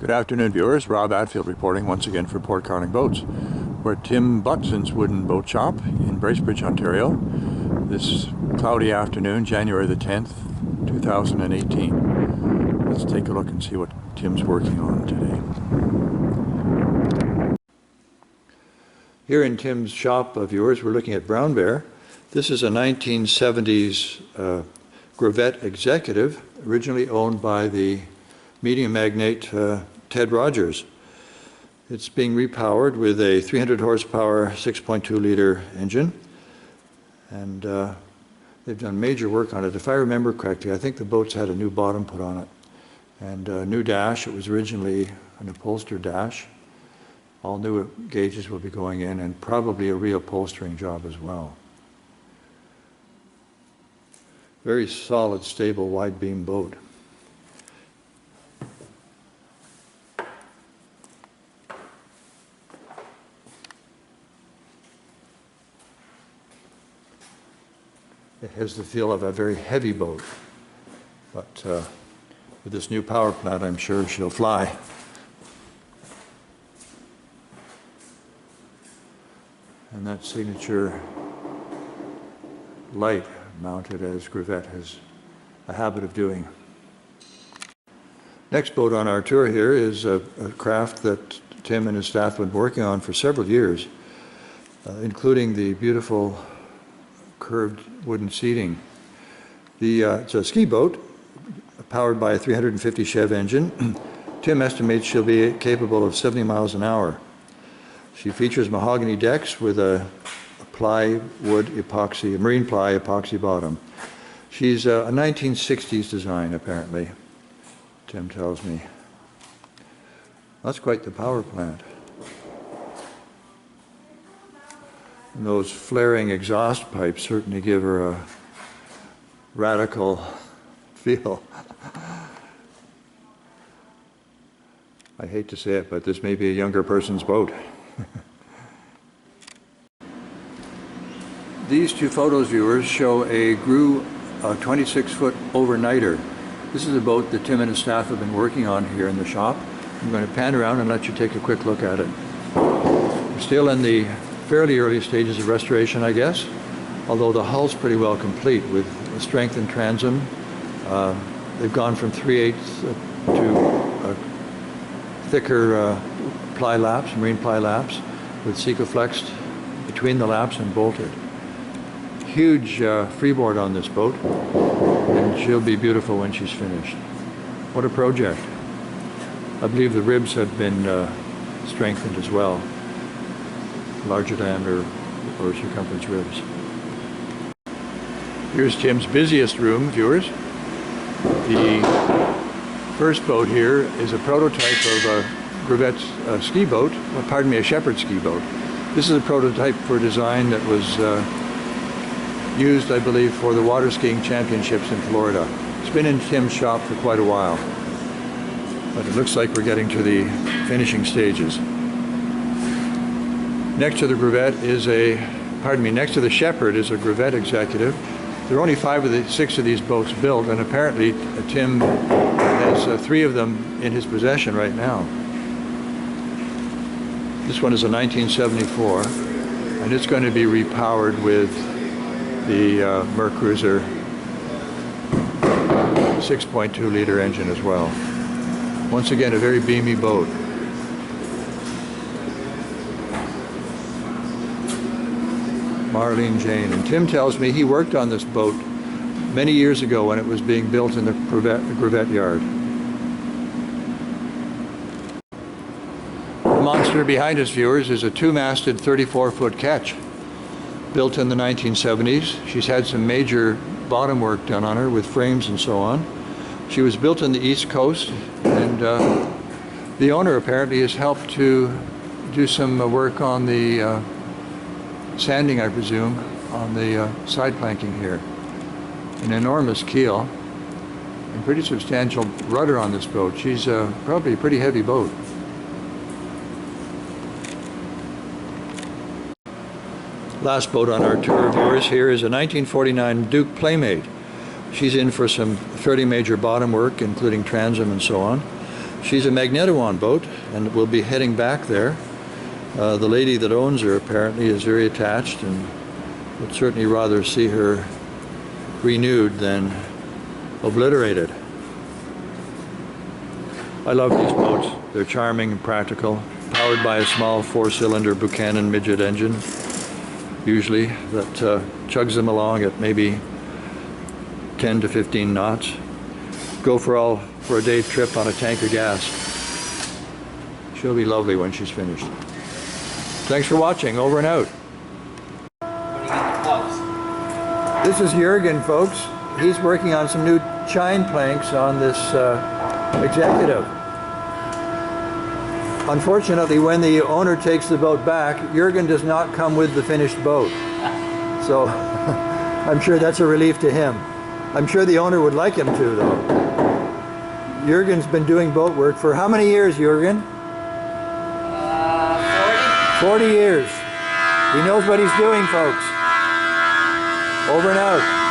Good afternoon, viewers. Rob Atfield reporting once again for Port Carling Boats. We're at Tim Butson's wooden boat shop in Bracebridge, Ontario. This cloudy afternoon, January the 10th, 2018. Let's take a look and see what Tim's working on today. Here in Tim's shop, viewers, we're looking at Brown Bear. This is a 1970s Greavette Executive, originally owned by the media magnate Ted Rogers. It's being repowered with a 300 horsepower 6.2 liter engine, and they've done major work on it. If I remember correctly, I think the boat's had a new bottom put on it and a new dash. It was originally an upholstered dash. All new gauges will be going in, and probably a reupholstering job as well. Very solid, stable, wide beam boat. It has the feel of a very heavy boat, but with this new power plant, I'm sure she'll fly. And that signature light mounted as Greavette has a habit of doing. Next boat on our tour here is a craft that Tim and his staff have been working on for several years, including the beautiful curved wooden seating. It's a ski boat powered by a 350 Chev engine. Tim estimates she'll be capable of 70 miles an hour. She features mahogany decks with a plywood epoxy, a marine ply epoxy bottom. She's a 1960s design, apparently, Tim tells me. That's quite the power plant. And those flaring exhaust pipes certainly give her a radical feel. I hate to say it, but this may be a younger person's boat. These two photos, viewers, show a Grew 26-foot overnighter. This is a boat that Tim and his staff have been working on here in the shop. I'm going to pan around and let you take a quick look at it. We're still in the fairly early stages of restoration, I guess, although the hull's pretty well complete with a strengthened transom. They've gone from 3/8 to thicker ply laps, marine ply laps, with Sikaflexed between the laps and bolted. Huge freeboard on this boat, and she'll be beautiful when she's finished. What a project. I believe the ribs have been strengthened as well. Larger diameter or circumference ribs. Here's Tim's busiest room, viewers. The first boat here is a prototype of a Greavette ski boat, a Shepherd ski boat. This is a prototype for design that was used, I believe, for the water skiing championships in Florida. It's been in Tim's shop for quite a while, but it looks like we're getting to the finishing stages. Next to the Greavette is next to the Shepherd is a Greavette Executive. There are only 5 of the 6 of these boats built, and apparently Tim has 3 of them in his possession right now. This one is a 1974, and it's going to be repowered with the Mercruiser 6.2 liter engine as well. Once again, a very beamy boat. Marlene Jane. And Tim tells me he worked on this boat many years ago when it was being built in the Greavette yard. The monster behind us, viewers, is a 2-masted 34-foot ketch built in the 1970s. She's had some major bottom work done on her with frames and so on. She was built on the East Coast, and the owner apparently has helped to do some work on the sanding, I presume, on the side planking here. An enormous keel and pretty substantial rudder on this boat. She's probably a pretty heavy boat. Last boat on our tour, viewers, here is a 1949 Duke Playmate. She's in for some fairly major bottom work, including transom and so on. She's a Magneto-on boat, and we'll be heading back there. The lady that owns her apparently is very attached and would certainly rather see her renewed than obliterated. I love these boats. They're charming and practical, powered by a small 4-cylinder Buchanan midget engine, usually, that chugs them along at maybe 10 to 15 knots. Go for a day trip on a tank of gas. She'll be lovely when she's finished. Thanks for watching. Over and out. This is Jurgen, folks. He's working on some new chine planks on this Executive. Unfortunately, when the owner takes the boat back, Jurgen does not come with the finished boat. So I'm sure that's a relief to him. I'm sure the owner would like him to, though. Jurgen's been doing boat work for how many years, Jurgen? 40 years. He knows what he's doing, folks. Over and out.